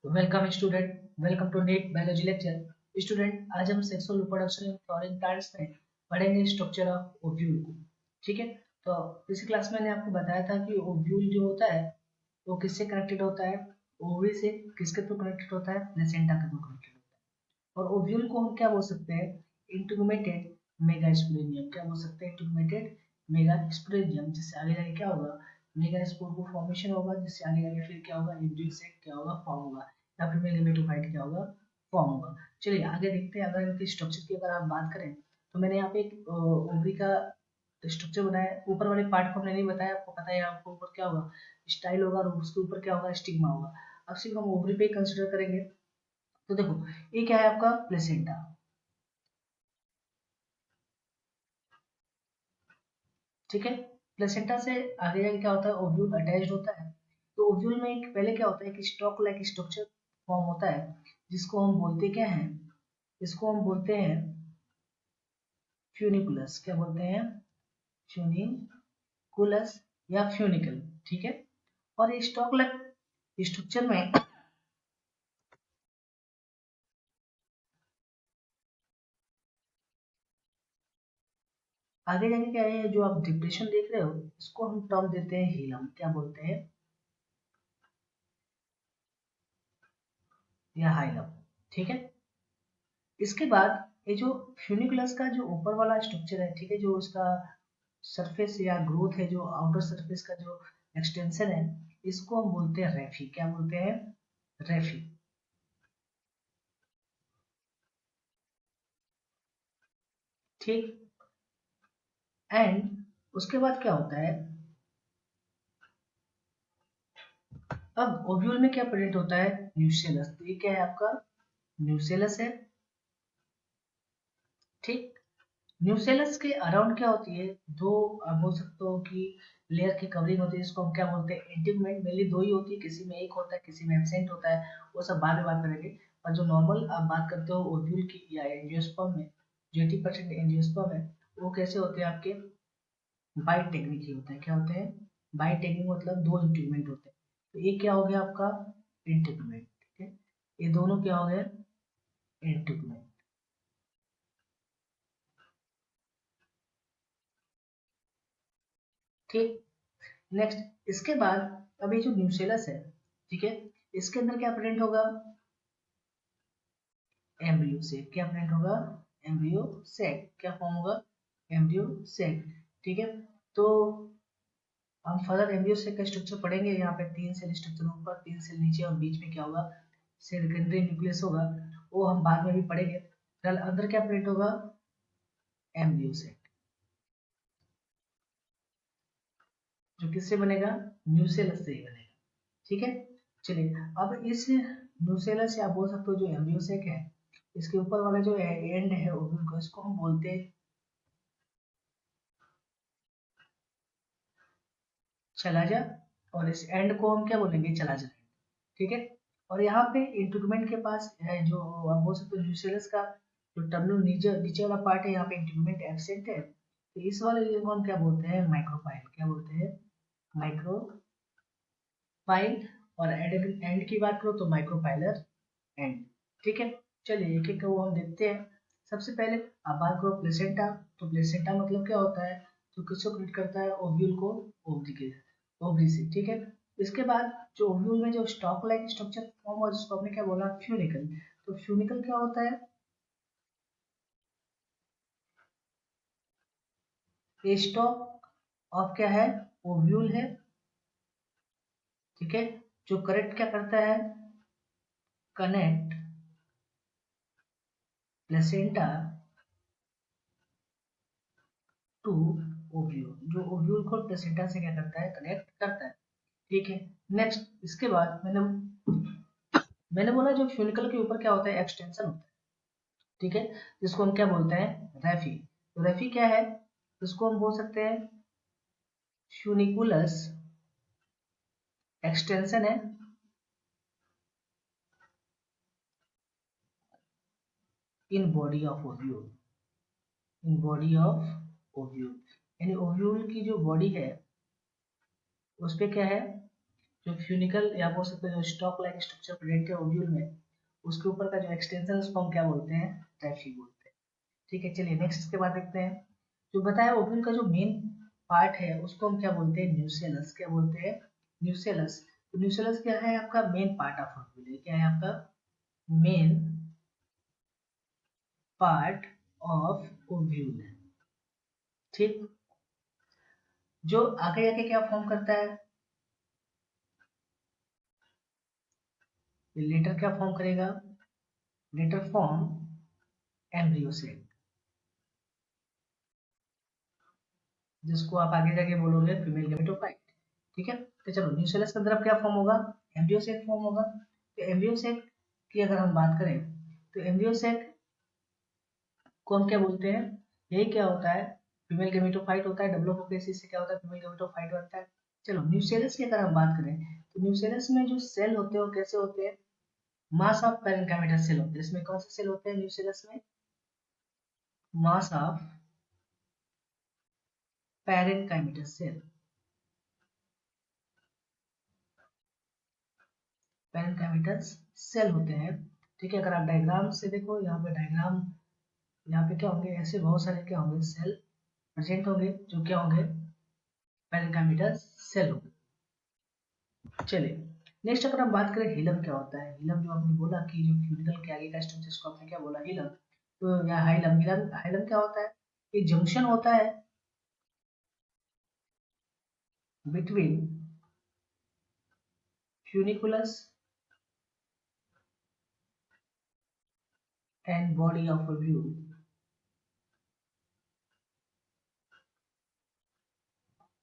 Welcome student, welcome to NEET biology lecture. Student, आज हम sexual reproduction in flowering plants में पढ़ेंगे structure of ovule को। ठीक है, तो पिछली क्लास में मैंने आपको बताया था कि ओव्यूल जो होता है वो किससे कनेक्टेड होता है, ओवरी से। किसके थ्रू कनेक्टेड होता है? प्लेसेंटा के थ्रू कनेक्टेड होता है। और ओव्यूल को हम क्या बोल सकते हैं? इंटीग्मेटेड मेगास्पोरेंजियम। क्या बोल सकते हैं? इंटीग्मेटेड मेगास्पोरेंजियम। जिससे आगे जाके क्या होगा? मेगास्पोर को फॉर्मेशन होगा, जिससे आगे जाके फिर क्या होगा? एम्ब्रियो से क्या होगा? फॉर्म होगा, या फिर मेगामेटोफाइट क्या होगा? फॉर्म होगा। चलिए आगे देखते हैं। अगर इनके स्ट्रक्चर की अगर आप बात करें तो मैंने यहाँ पे एक ओवरी का स्ट्रक्चर बनाया है। ऊपर वाले पार्ट को हमने नहीं बताया, आपको पता है आपको ऊपर क्या होगा? स्टाइल होगा, और उसके ऊपर क्या होगा? स्टिग्मा होगा। अब सिर्फ हम ओवरी पे कंसिडर करेंगे। तो देखो, ये क्या है आपका? प्लेसेंटा। ठीक है, प्लेसेंटा से आगे जाके क्या होता है? ओव्यूल अटैच्ड होता है। तो ओव्यूल में एक पहले क्या होता है कि स्टॉक लाइक स्ट्रक्चर फॉर्म होता है, जिसको हम बोलते क्या हैं? इसको हम बोलते हैं फ्यूनिकुलस। क्या बोलते हैं? फ्यूनिकुलस या फ्यूनिकल। ठीक है, और ये स्टॉक लाइक स्ट्रक्चर में आगे जाके क्या है? जो आप डिप्रेशन देख रहे हो, इसको हम टर्म देते हैं हीलम। क्या बोलते हैं? या हाइलम। ठीक है, इसके बाद ये जो फ्यूनिकुलस का जो ऊपर वाला स्ट्रक्चर है, ठीक है, जो उसका सरफेस या ग्रोथ है, जो आउटर सरफेस का जो एक्सटेंशन है, इसको हम बोलते हैं रेफी। क्या बोलते हैं? रेफी। ठीक, एंड उसके बाद क्या होता है? अब ओव्यूल में क्या प्रेजेंट होता है? न्यूसेलस। तो ये क्या है आपका? न्यूसेलस है। ठीक, न्यूसेलस के अराउंड क्या होती है? दो, आप बोल सकते हो कि लेयर की कवरिंग होती है, जिसको हम क्या बोलते हैं? इंटीग्मेंट। मेनली दो ही होती है, किसी में एक होता है, किसी में एब्सेंट होता है। वो सब बाद में बात करेंगे। और जो नॉर्मल आप बात करते हो ओव्यूल की या एंजियोस्पर्म में, जो 80% एंजियोस्पर्म है, वो कैसे होते हैं आपके? बाई टेक्निक ही होता है। क्या होते हैं? बाई टेक्निक मतलब दो इंटीग्मेंट होते हैं। तो ये क्या हो गया आपका? इंटीग्मेंट। ठीक है, ये दोनों क्या हो गए? इंटीग्मेंट। ठीक, नेक्स्ट इसके बाद अभी जो न्यूसेलस है, ठीक है, इसके अंदर क्या प्रेजेंट होगा? Embryo sac. क्या प्रेजेंट होगा? Embryo sac. क्या फॉर्म होगा? Embryo sac. ठीक है, तो हम फर्दर एम्ब्रियो सेक का स्ट्रक्चर पढ़ेंगे। यहाँ पे तीन सेल स्ट्रक्चर ऊपर, तीन सेल नीचे, और बीच में क्या होगा? सेकेंडरी न्यूक्लियस होगा। वो हम बाद में भी पढ़ेंगे। फिलहाल अंदर क्या प्रेजेंट होगा? एम्ब्रियो सेक, जो किससे बनेगा? न्यूसेलस से ही बनेगा। ठीक है, चलिए अब इस न्यूसेलस या बोल सकते हो जो एम्ब्रियोसेक है, इसके ऊपर वाला जो एंड है ओव्यूल का, इसको हम बोलते हैं चलाजा। और इस एंड को हम क्या बोलेंगे? चलाजा। ठीक है, और यहाँ पे इंटीग्मेंट के पास है, जो आप बोल सकते हो न्यूसेलस का जो टर्मिनल नीचे नीचे वाला पार्ट है, यहाँ पे इंटीग्मेंट एब्सेंट है। तो इस वाले एरिया को हम क्या बोलते हैं? माइक्रोपाइल। क्या बोलते हैं? माइक्रोपाइल। और एंड की बात करो तो माइक्रोपाइलर एंड। ठीक है, चलिए एक एक को हम देखते हैं। सबसे पहले आप बात करो प्लेसेंटा। तो प्लेसेंटा मतलब क्या होता है? तो किसको कनेक्ट करता है? ओव्यूल को ओवरी के, ओवरी से। ठीक है, इसके बाद जो ओव्यूल में जो स्टॉक लाइक स्ट्रक्चर फॉर्म हुआ, जिसको आपने क्या बोला? फ्यूनिकल। तो फ्यूनिकल क्या होता है? ये स्टॉक ऑफ क्या है? ओव्यूल है। ठीक है, जो करेक्ट क्या करता है? Connect placenta to ovule. जो ओव्यूल को प्लेसेंटा से क्या करता है? कनेक्ट करता है। ठीक है, नेक्स्ट इसके बाद मैंने बोला जो फ्यूनिकल के ऊपर क्या होता है? एक्सटेंशन होता है। ठीक है, जिसको हम क्या बोलते हैं? रेफी। तो रेफी क्या है? इसको हम बोल सकते हैं फ्यूनिकुलस एक्सटेंशन है in body of ovule. In body of ovule, यानी ओव्यूल की जो बॉडी है उस पे क्या है? जो फ्यूनिकल या बोल सकते हैं जो स्टॉक लाइक स्ट्रक्चर प्रेजेंट है ओव्यूल में, उसके ऊपर का जो एक्सटेंशन उसको हम क्या बोलते हैं, ट्रैफी बोलते हैं। ठीक है, चलिए नेक्स्ट इसके बाद देखते हैं। जो बताया ओव्यूल का जो मेन पार्ट है उसको हम क्या बोलते हैं, न्यूसेलस। क्या बोलते हैं, न्यूसेलस। तो न्यूसेलस क्या है, आपका मेन पार्ट ऑफ ओव्यूल। क्या है आपका मेन पार्ट ऑफ ओव्यूल है। ठीक, जो आगे जाके क्या फॉर्म करता है, लेटर क्या फॉर्म करेगा, लेटर फॉर्म एम्ब्रियो सेल, जिसको आप आगे जाके बोलोगे फीमेल गैमेटोफाइट। ठीक है, तो चलो न्यूसेलस के अंदर अब क्या फॉर्म होगा, एम्ब्रियो सेक फॉर्म होगा। तो एम्ब्रियो सेक की अगर हम बात करें तो एम्ब्रियो सेक को हम क्या बोलते हैं, यही क्या होता है, फीमेल गैमेटोफाइट होता है। डेवलप होकर इसी से क्या होता है, फीमेल गैमेटोफाइट बनता है। चलो न्यूसेलस की अगर हम बात करें तो न्यूसेलस में जो सेल होते हैं वो कैसे होते हैं, मास ऑफ पैरेन्काइमेटस सेल होते हैं। इसमें कौन से सेल होते हैं न्यूसेलस में, mass of parenchymatous cell, parenchymatous cell होते हैं। ठीक है, अगर आप डायग्राम से देखो, यहाँ पे डायग्राम, यहाँ पे क्या होंगे, ऐसे बहुत सारे क्या होंगे सेल प्रेजेंट होंगे, जो क्या होंगे, पैरेन्काइमेटस सेल होंगे। चलिए नेक्स्ट अगर हम बात करें हिलम क्या होता है, हिलम जो आपने बोला कि जो फ्यूनिकल के आगे का स्ट्रक्चर, जिसको आपने क्या बोला, हिलम। तो या हाइलम, हिलम हाइलम क्या होता है, ये जंक्शन होता है between funiculus and body of ovule.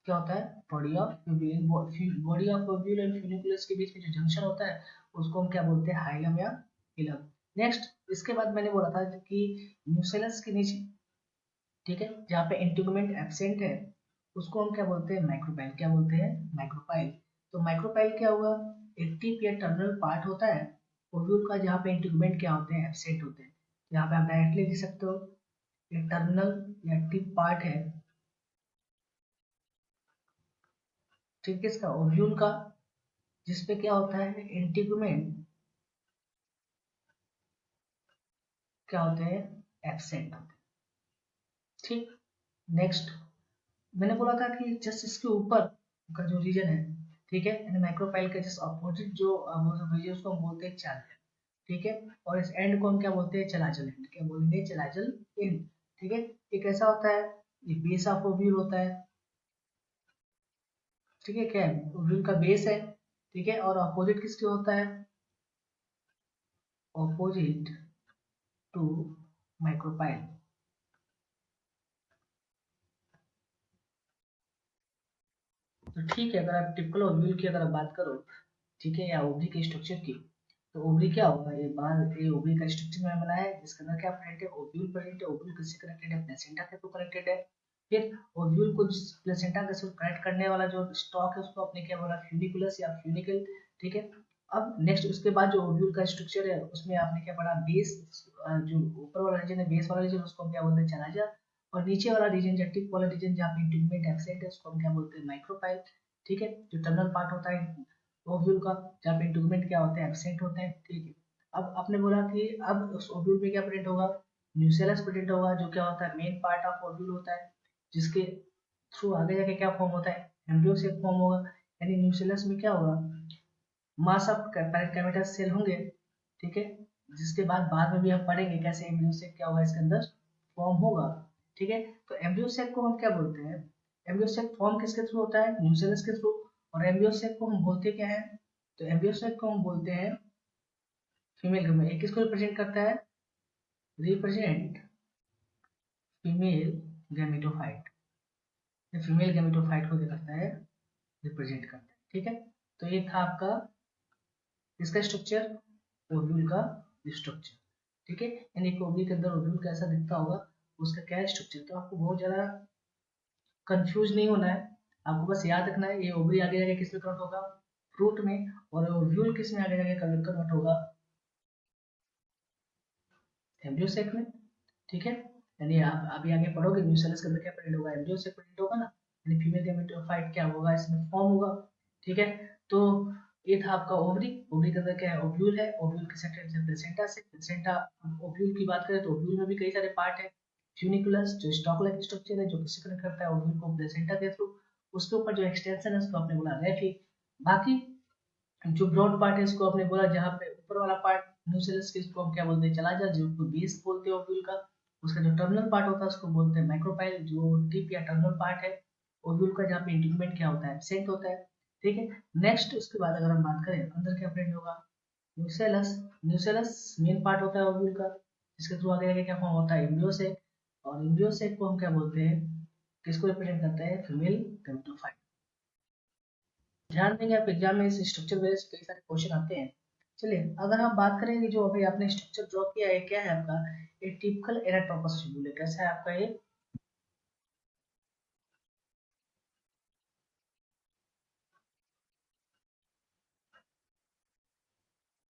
क्या होता है, body of ovule, body of ovule and funiculus के बीच में जो जंक्शन होता है उसको हम क्या बोलते हैं, हाइलम या हिलम। नेक्स्ट इसके बाद मैंने बोला था कि न्यूसेलस के नीचे, ठीक है, जहाँ पे इंटीगुमेंट एब्सेंट है उसको हम क्या बोलते हैं, माइक्रोपाइल। क्या बोलते हैं, माइक्रोपाइल। तो माइक्रोपाइल क्या हुआ, एक टिप या टर्मिनल पार्ट होता है ओव्यूल का, जहाँ पे इंटीगुमेंट क्या होते हैं, एब्सेंट होते हैं। यहाँ पे आप डायरेक्टली लिख सकते हो, एक टर्मिनल या टिप पार्ट है, ठीक है, इसका ओव्यूल का, जिसपे क्या होता है, इंटीगुमेंट क्या होते हैं, एब्सेंट होते हैं। ठीक, नेक्स्ट मैंने बोला था कि जस्ट इसके ऊपर का जो रीजन है, ठीक है, यानी माइक्रोफाइल का जस्ट अपोजिट जो रीजन उसको हम बोलते हैं चालजल। ठीक है, और इस एंड को हम क्या बोलते हैं, चलाजल एंड। क्या बोलेंगे, चलाजल एंड। ठीक है, ये कैसा होता है, ये बेस ऑफ ओव्यूल होता है। ठीक है, क्या है, ओव्यूल का बेस है। ठीक है, और अपोजिट किसके होता है, ऑपोजिट टू माइक्रोपाइल। तो ठीक है, अगर आप टिपिकल ओव्यूल की अगर आप बात करो, ठीक है, या ओवरी के स्ट्रक्चर की, तो ओवरी क्या होगा, ये बाल, ये ओवरी का स्ट्रक्चर में बनाया है, जिसके अंदर क्या प्रेजेंट है, ओव्यूल प्रेजेंट है। ओव्यूल किससे कनेक्टेड है, प्लेसेंटा के थ्रू कनेक्टेड है। फिर ओव्यूल को प्लेसेंटा के साथ कनेक्ट करने वाला जो स्टॉक है उसको अपने क्या बोला, फ्यूनिकुलस या फ्यूनिकल। ठीक है, अब नेक्स्ट उसके बाद जो ओव्यूल का स्ट्रक्चर है उसमें आपने क्या पढ़ा, बेस, जो ऊपर वाला रीजन है, बेस वाला रीजन, उसको हम क्या बोलते हैं, चलाजा। और नीचे वाला रीजन, जो टिप वाला रीजन, जहाँ पे इंटीग्मेंट एब्सेंट है, उसको हम क्या बोलते हैं, माइक्रोपाइल। ठीक है, जो टर्मिनल पार्ट होता है ओव्यूल का, जहाँ पे इंटीग्मेंट क्या होते हैं, एब्सेंट होते हैं। ठीक है, अब आपने बोला कि अब उस ओव्यूल में क्या प्रेजेंट होगा, न्यूसेलस प्रेजेंट होगा, जो क्या होता है, मेन पार्ट ऑफ ओव्यूल होता है, जिसके थ्रू आगे जाके क्या फॉर्म होता है, एम्ब्रियो सेक फॉर्म होगा। यानी न्यूसेलस में क्या होगा, मास ऑफ पैरेन्काइमेटस सेल होंगे। ठीक है, जिसके बाद में भी हम पढ़ेंगे कैसे एम्ब्रियो सेक क्या होगा, इसके अंदर फॉर्म होगा। ठीक है, तो एम्ब्रियो सेक को हम क्या बोलते हैं, एम्ब्रियो सेक फॉर्म किसके थ्रू होता है, न्यूसेलस के थ्रू। और एम्ब्रियो सेक को हम बोलते क्या है, तो एम्ब्रियो सेक को हम बोलते हैं फीमेल गैमेट। किसको रिप्रेजेंट करता है, represent female gametophyte. Female gametophyte को क्या करता है, रिप्रेजेंट करता है। ठीक है, तो ये था आपका इसका स्ट्रक्चर, ओव्यूल का स्ट्रक्चर। ठीक है, यानी कि ओवरी के अंदर ओव्यूल कैसा दिखता होगा, उसका क्या स्ट्रक्चर। तो आपको बहुत ज्यादा कंफ्यूज नहीं होना है, आपको बस याद रखना है, ये ओवरी आगे जाके किस में कन्वर्ट होगा, फ्रूट में। और ओव्यूल किस में आगे जाके कन्वर्ट होगा, एम्ब्रियो सेक में। ठीक है, यानी आप अभी आगे पढ़ोगे न्यूसेलस के अंदर क्या प्रेजेंट होगा, एम्ब्रियो सेक प्रेजेंट होगा ना, यानी फीमेल गैमेटोफाइट क्या होगा, इसमें फॉर्म होगा। ठीक है, तो ये था आपका ओवरी। ओवरी का अंदर क्या है, ओव्यूल है। ओव्यूल के सेक्टर से प्लेसेंटा से। प्लेसेंटा, ओव्यूल की बात करें तो ओव्यूल में भी कई सारे पार्ट है। फ्यूनिकुलस जो स्टॉक लाइक स्ट्रक्चर है, जो किसी कनेक्ट करता है ओव्यूल को प्लेसेंटा के थ्रू। उसके ऊपर जो एक्सटेंशन है उसको आपने बोला रेफी। बाकी जो ब्रॉड पार्ट है इसको आपने बोला, जहाँ पे ऊपर वाला पार्ट न्यूसेलस के, इसको हम क्या बोलते हैं, चला जा, जो बेस बोलते हैं ओव्यूल का। उसका जो टर्मिनल पार्ट होता है उसको बोलते हैं माइक्रोपाइल, जो टिप या टर्मिनल पार्ट है ओव्यूल का, जहाँ पे इंटीग्यूमेंट क्या होता है, एब्सेंट होता है। ठीक है। नेक्स्ट उसके बाद अगर हम बात करें अंदर क्या प्रेजेंट होगा, न्यूसेलस। न्यूसेलस मेन पार्ट होता है ओव्यूल का, जिसके थ्रू आगे आगे क्या फॉर्म होता है, एम्ब्रियो सेक। और एम्ब्रियो सेक को हम क्या बोलते हैं, किसको रिप्रेजेंट करते हैं, फीमेल गैमेटोफाइट। ध्यान देंगे आप एग्जाम में इस स्ट्रक्चर बेस्ड कई सारे क्वेश्चन आते हैं। चलिए अगर हम बात करेंगे, जो अभी आपने स्ट्रक्चर ड्रॉ किया है क्या है आपका, एक टिपिकल एनाटोमस ट्यूबुल है। कैसा है आपका ये,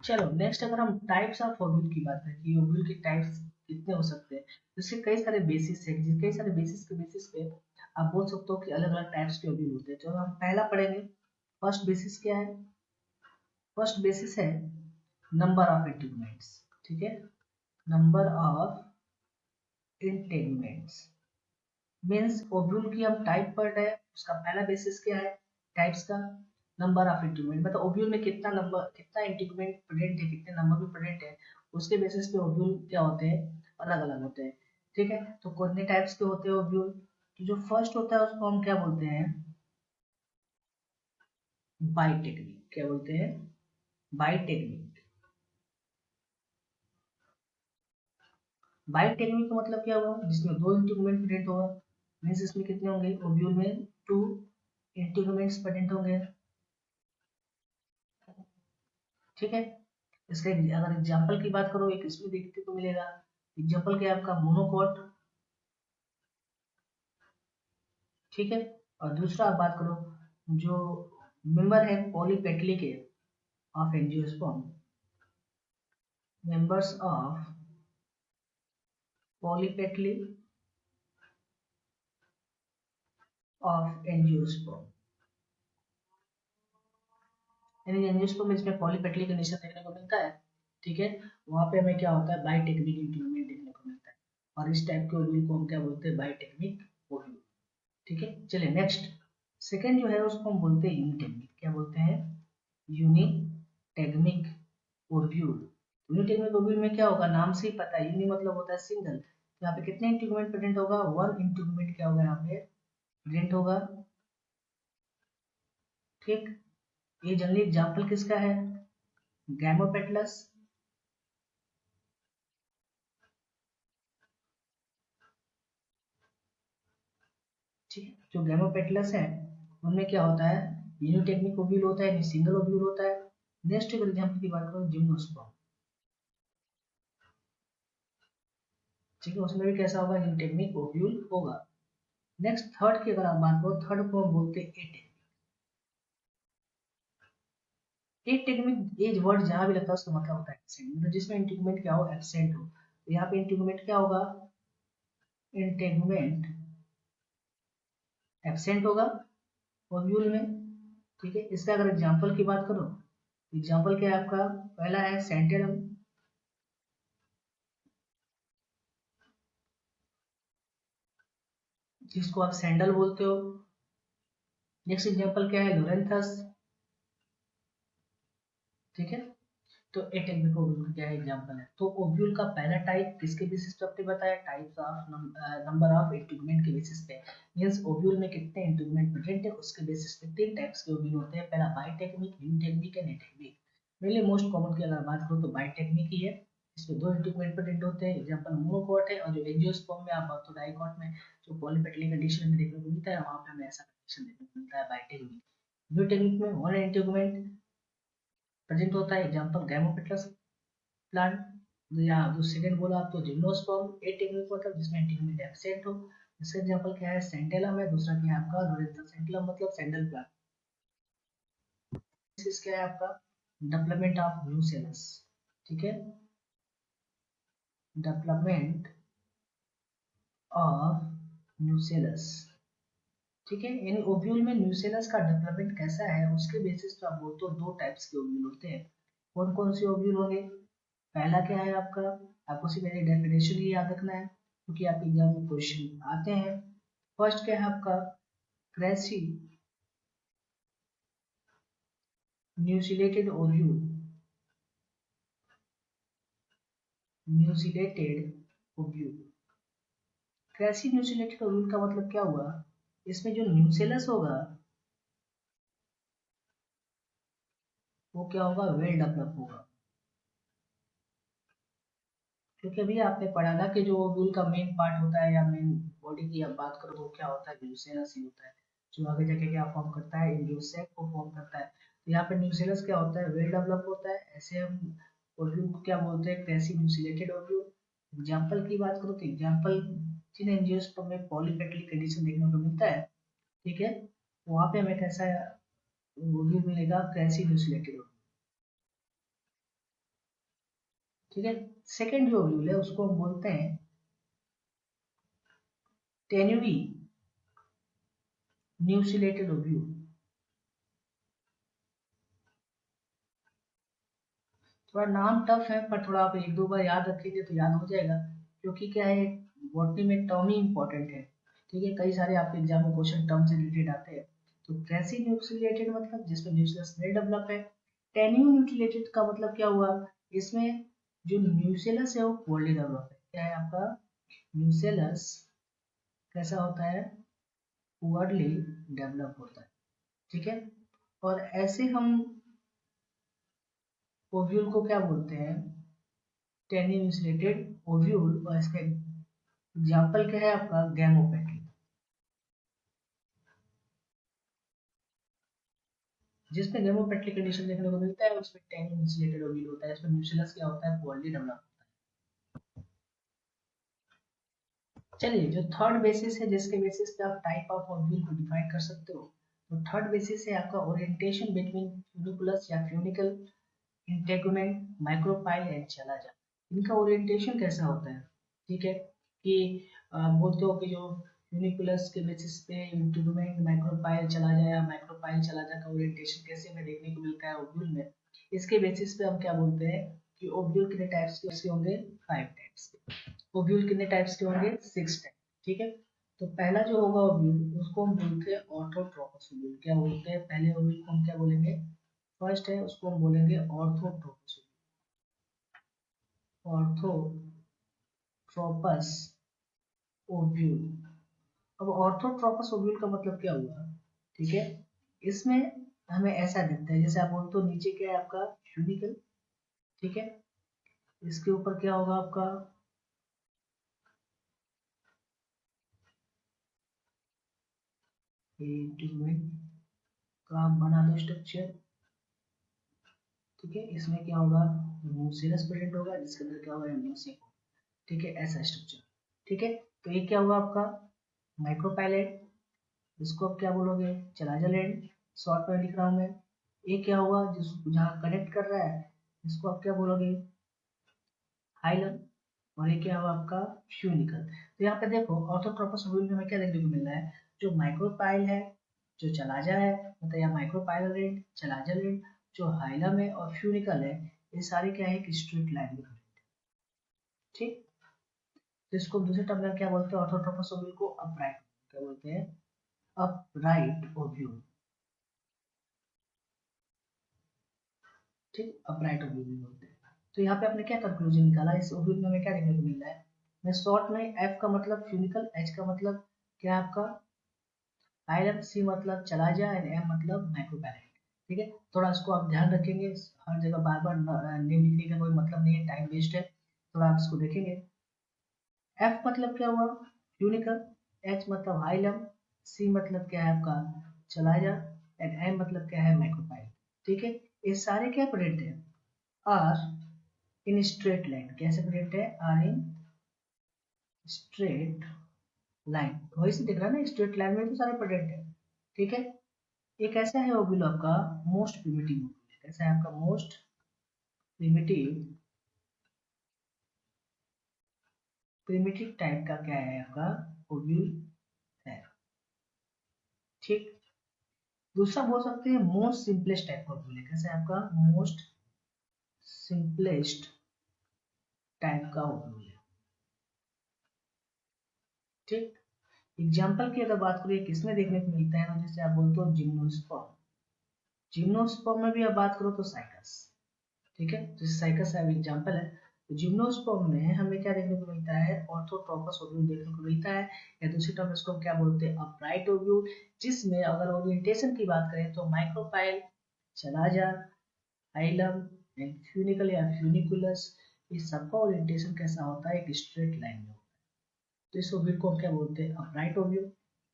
चलो नेक्स्ट अगर हम टाइप्स ऑफ ओव्यूल की बात करें कि ओव्यूल के टाइप्स कितने हो सकते हैं, तो इसके कई सारे बेसिस है, कई सारे बेसिस के बेसिस पे आप बोल सकते हो कि अलग अलग टाइप्स के ओव्यूल होते हैं। तो हम पहला पढ़ेंगे, फर्स्ट बेसिस क्या है, फर्स्ट बेसिस है नंबर ऑफ इंटीग्यूमेंट्स। ठीक है, number of integuments means ovule की हम टाइप पढ़ रहे हैं, उसका पहला बेसिस क्या है, टाइप्स का नंबर ऑफ इंटीग्यूमेंट, मतलब ओव्यूल में कितना नंबर, कितना इंटीग्यूमेंट प्रेजेंट है, कितने नंबर में प्रेजेंट है, उसके बेसिस पे ओव्यूल क्या होते हैं, अलग अलग होते हैं। ठीक है, तो कितने टाइप्स के होते हैं ओव्यूल, तो जो फर्स्ट होता है उसको हम क्या बोलते हैं, बाई टेक्निक। क्या बोलते हैं, बाई टेक्निक। बाई टेक्निक का मतलब क्या हुआ, जिसमें दो इंटीग्यूमेंट प्रेजेंट होगा, मीन्स इसमें कितने होंगे ओव्यूल में, टू इंटीग्यूमेंट्स प्रेजेंट होंगे। ठीक है, इसका अगर एग्जांपल की बात करो, एक इसमें देखने को मिलेगा, एग्जांपल क्या है आपका, मोनोकोट। ठीक है, और दूसरा आप बात करो, जो मेंबर है पॉलीपेटली के of angiosperm, members of polypetalae of angiosperm, यानी एंजियोस्पर्म में इसमें पॉलीपेटली कंडीशन देखने को मिलता है। ठीक है, वहां पे हमें क्या होता है, बायोटेक्निक इंटीग्यूमेंट देखने को मिलता है, और इस टाइप के ओव्यूल को हम क्या बोलते हैं, बायोटेक्निक ओव्यूल। ठीक है, चलिए नेक्स्ट, सेकेंड जो है उसको हम बोलते हैं यूनिटेक्निक। क्या बोलते हैं, यूनिटेक्निक ओव्यूल। यूनिटेक्निक ओव्यूल में क्या होगा, नाम से ही पता है, यूनि मतलब होता है सिंगल, तो यहाँ पे कितने इंटीग्यूमेंट प्रेजेंट होगा, वन इंटीग्यूमेंट क्या होगा यहाँ पे प्रेजेंट होगा। ठीक, ये जनरली एग्जाम्पल किसका है, गैमोपेटलस। ठीक है, जो गैमोपेटलस है उनमें क्या होता है, यूनिटेक्निक ओव्यूल होता है, सिंगल ओव्यूल होता है। नेक्स्ट अगर एग्जाम्पल की बात करो, जिम्नोस्पर्म। ठीक है, उसमें भी कैसा होगा, यूनिटेक्निक ओव्यूल होगा। नेक्स्ट थर्ड की अगर आप बात करो, थर्ड को हम बोलते हैं एटेक्निक। एटेक्निक ये वर्ड जहां भी लगता है उसका मतलब होता है एब्सेंट, मतलब जिसमें इंटीग्यूमेंट क्या हो, एब्सेंट हो। तो यहाँ पे इंटीग्यूमेंट क्या होगा, इंटीग्यूमेंट एब्सेंट होगा ओव्यूल में। ठीक है, इसका अगर एग्जांपल की बात करो, एग्जांपल क्या है आपका, पहला है सेंटेलम, जिसको आप सैंडल बोलते हो। नेक्स्ट एग्जांपल क्या है, लोरेंथस। ठीक है, तो एटेक्निक ओव्यूल का क्या है, एग्जांपल है। तो ओव्यूल का पहला टाइप किसके बेसिस पे आपने बताया, types of number of integument के बेसिस पे, मींस ओव्यूल में कितने इंटीग्यूमेंट प्रेजेंट है उसके बेसिस पे तीन टाइप्स के ओव्यूल होते हैं, पहला बाइटेक्निक, यूनिटेक्निक एंड एटेक्निक। मेनली मोस्ट कॉमन की अगर बात करूं तो बाइटेक्निक ही है, इसमें दो इंटीग्यूमेंट प्रेजेंट होते हैं, एग्जांपल मोनोकोट है, और जो एंजियोस्पर्म में आप तो डाइकोट में जो पॉलीपेटली कंडीशन में देखने को मिलता है, वहां पे हमें ऐसा कंडीशन देखने को मिलता है बाइटेक्निक। यूनिटेक्निक में वन इंटीग्यूमेंट प्रेजेंट होता है, एग्जांपल गैमोपेटलस प्लांट, या जो सेकंड बोला आप तो जिम्नोस्पर्म। ए टेक्निक मतलब जिसमें इंटीग्यूमेंट एब्सेंट हो। इसका एग्जांपल क्या है, सेंटेलम है, दूसरा क्या है आपका लोरेंथस। सेंटेलम मतलब सैंडल प्लांट। दिस क्या है आपका, डेवलपमेंट ऑफ न्यू सेल्स। ठीक है, डेवलपमेंट ऑफ न्यू सेल्स। ठीक है। यानी ओव्यूल में न्यूसेलस का डेवलपमेंट कैसा है उसके बेसिस पे आप बोलते हो दो टाइप्स के ओव्यूल होते हैं। कौन कौन से ओव्यूल होंगे? पहला क्या है आपका, आपको सिर्फ मेरी डेफिनेशन ही याद रखना है क्योंकि आपके एग्जाम में क्वेश्चन आते हैं। फर्स्ट क्या है आपका, crassinucellate ovule. Nucellate ovule, crassinucellate ovule का मतलब क्या हुआ, इसमें जो न्यूसेलस होगा वो क्या होगा, वेल डेवलप होगा। क्योंकि अभी आपने पढ़ा ना कि जो ओव्यूल का मेन पार्ट होता है या मेन बॉडी की आप बात करो तो क्या होता है, न्यूसेलस ही होता है जो आगे जाके क्या फॉर्म करता है, एंजियोसेक को फॉर्म करता है। तो यहाँ पे न्यूसेलस क्या होता है, वेल डेवलप होता है। ऐसे हम ओव्यूल को क्या बोलते हैं, क्रेसी न्यूसिलेटेड ओव्यूल। एग्जाम्पल की बात करो तो एग्जाम्पल जिन एंजियोस्पर्म में पॉलीपेटली कंडीशन देखने को मिलता है, ठीक है, वहाँ पे हमें कैसा ओव्यूल मिलेगा, क्रेसी न्यूसिलेटेड ओव्यूल। ठीक है। सेकेंड जो ओव्यूल है उसको हम बोलते हैं टेन्यूई न्यूसिलेटेड ओव्यूल। थोड़ा नाम टफ है पर थोड़ा आप एक दो बार याद रखेंगे तो याद हो जाएगा, क्योंकि क्या है, बॉटनी में टर्म ही इंपॉर्टेंट है। ठीक है, कई सारे आपके एग्जाम में क्वेश्चन टर्म से रिलेटेड आते हैं। तो ट्रेसी न्यूक्लिएटेड मतलब जिसमें न्यूक्लियस नहीं डेवलप है। टेन्यू न्यूक्लिएटेड का मतलब क्या हुआ, इसमें जो न्यूक्लियस है वो पोर्ली डेवलप है। क्या है आपका, न्यूक्लियस कैसा होता है, पुअरली डेवलप होता है। ठीक है। और ऐसे हम ओव्यूल को क्या बोलते हैं, टेन्यू इंसुलेटेड ओव्यूल। और इसका एग्जाम्पल क्या है आपका, गैमोपेट्री। जिसमें गैमोपेट्री कंडीशन देखने को मिलता है उसमें टेन्यू इंसुलेटेड ओव्यूल होता है। इसमें न्यूक्लियस क्या होता है, पोअरली डेवलप। चलिए, जो थर्ड बेसिस है जिसके बेसिस पे आप टाइप ऑफ ओव्यूल को डिफाइन कर सकते हो, तो थर्ड बेसिस है आपका ओरिएंटेशन बिटवीन फ्यूनिकुलस या funicle integument micropyle and chalaza. इनका ओरिएंटेशन कैसा होता है, ठीक है, कि बोलते हो कि जो यूनिकुलस के बेसिस पे इंटेगुमेंट माइक्रोपाइल चला जाए या माइक्रोपाइल चला जाए का ओरिएंटेशन कैसे हमें देखने को मिलता है ओव्यूल में। इसके बेसिस पे हम क्या बोलते हैं कि ओव्यूल कितने टाइप्स के होंगे, 5 टाइप्स के। ओव्यूल कितने टाइप्स के होंगे, 6 टाइप। ठीक है। तो पहला जो होगा ओव्यूल उसको हम बोलते हैं ऑर्थोट्रोपस ओव्यूल। क्या बोलते हैं, पहले ओव्यूल को हम क्या बोलेंगे, फर्स्ट है उसको हम बोलेंगे ऑर्थोट्रोपस। Orthotropous ovule. अब ऑर्थोट्रोपस ओव्यूल का मतलब क्या हुआ, ठीक है, इसमें हमें ऐसा दिखता है जैसे आप बोलते हो नीचे क्या है आपका यूनिकल, ठीक है, इसके ऊपर क्या होगा आपका का बना दो स्ट्रक्चर। ठीक है, इसमें क्या होगा, न्यूक्लियस प्रेजेंट होगा जिसके अंदर क्या होगा, न्यूक्लियस। ठीक है, ऐसा स्ट्रक्चर। ठीक है। तो ये क्या हुआ आपका माइक्रोपाइलेट, इसको आप क्या बोलोगे, चलाजल एंड, शॉर्ट में लिख रहा हूँ मैं। ये क्या हुआ जिसको जहाँ कनेक्ट कर रहा है इसको आप क्या बोलोगे, हाइलम। और ये क्या हुआ आपका फ्यूनिकल। तो यहाँ पे देखो ऑर्थोट्रोपस ओव्यूल में हमें क्या देखने को मिल रहा है, जो माइक्रोपाइल है, जो चलाजा है मतलब या माइक्रोपाइलर एंड चलाजल एंड, जो हाइलम है और फ्यूनिकल है, ये सारे क्या है एक स्ट्रेट लाइन में। ठीक। तो इसको दूसरे टर्म में क्या बोलते हैं, ऑर्थोट्रोपस ओव्यूल को अपराइट क्या बोलते हैं, अपराइट ओव्यूल। ठीक, अपराइट ओव्यूल बोलते हैं। तो यहाँ पे आपने क्या कंक्लूजन निकाला, इस ओव्यूल में हमें क्या देखने को मिल रहा है, मैं शॉर्ट में एफ का मतलब फ्यूनिकल, एच का मतलब क्या है आपका आइलम, सी मतलब चला जाए एंड एम मतलब माइक्रोपैरेट। ठीक है, थोड़ा इसको आप ध्यान रखेंगे, हर जगह बार बार नेम लिखने का कोई मतलब नहीं है, टाइम वेस्ट है, थोड़ा आप इसको देखेंगे। एफ मतलब क्या हुआ, यूनिकल, एच मतलब हाइलम, सी मतलब क्या है आपका चला जा एंड एम मतलब क्या है माइक्रोपाइल। ठीक है, ये सारे क्या प्रेजेंट है, आर इन स्ट्रेट लाइन। कैसे प्रेजेंट है, आर इन स्ट्रेट लाइन, वही से दिख रहा है ना, स्ट्रेट लाइन में तो सारे प्रेजेंट है। ठीक है। ये कैसा है ओव्यूल आपका, मोस्ट प्रिमिटिव ओव्यूल। कैसा है आपका मोस्ट प्रिमिटिव, प्रिमिटिव टाइप का क्या है आपका ओव्यूल है। ठीक। दूसरा बोल सकते हैं most simplest type of ovule है। कैसे आपका मोस्ट सिंपलेस्ट टाइप का ओव्यूल है। ठीक। एग्जाम्पल की अगर बात करें किसमें देखने को मिलता है ना, जैसे आप बोलते हो जिम्नोस्पर्म। जिम्नोस्पर्म में भी आप बात करो तो साइकस। ठीक है, जैसे साइकस है एग्जाम्पल है। तो जिम्नोस्पर्म में हमें क्या देखने को मिलता है, ऑर्थोट्रोपस ओव्यूल देखने को मिलता है, या दूसरी टर्म इसको क्या बोलते हैं अपराइट ओव्यूल, जिसमें अगर ओरिएंटेशन की बात करें तो माइक्रोपाइल, चलाजा, आइलम एंड फ्यूनिकल या फ्यूनिकुलस, इस सबका ओरिएंटेशन कैसा होता है, एक स्ट्रेट लाइन में। तो इस ओव्यूल को हम क्या बोलते हैं अपराइट ओव्यूल।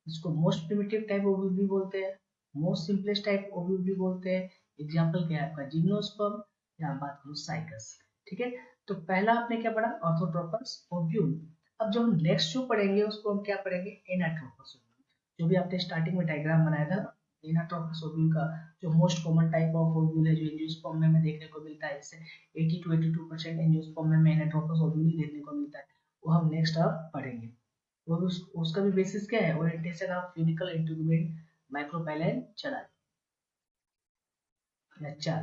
इसको मोस्ट प्रिमिटिव टाइप ओव्यूल भी बोलते हैं, मोस्ट सिंपलेस्ट टाइप ओव्यूल भी बोलते हैं। एग्जांपल क्या है आपका जिम्नोस्पर्म, या बात करो साइकस। ठीक है, तो पहला आपने क्या पढ़ा ऑर्थोट्रोपस ओव्यूल। अब जो हम नेक्स्ट जो पढ़ेंगे उसको हम क्या पढ़ेंगे एनाट्रोपस ओव्यूल। जो भी आपने स्टार्टिंग में डायग्राम बनाया था एनाट्रोपस ओव्यूल का, जो most common type of ovule है, जो एंजियोस्पर्म में देखने को मिलता है, इससे 80 to 82% एंजियोस्पर्म में एनाट्रोपस ओव्यूल ही देखने को मिलता है, वो हम नेक्स्ट अब पढ़ेंगे। और उसका भी बेसिस क्या है, orientation of funicle integrate micropyle चला। अच्छा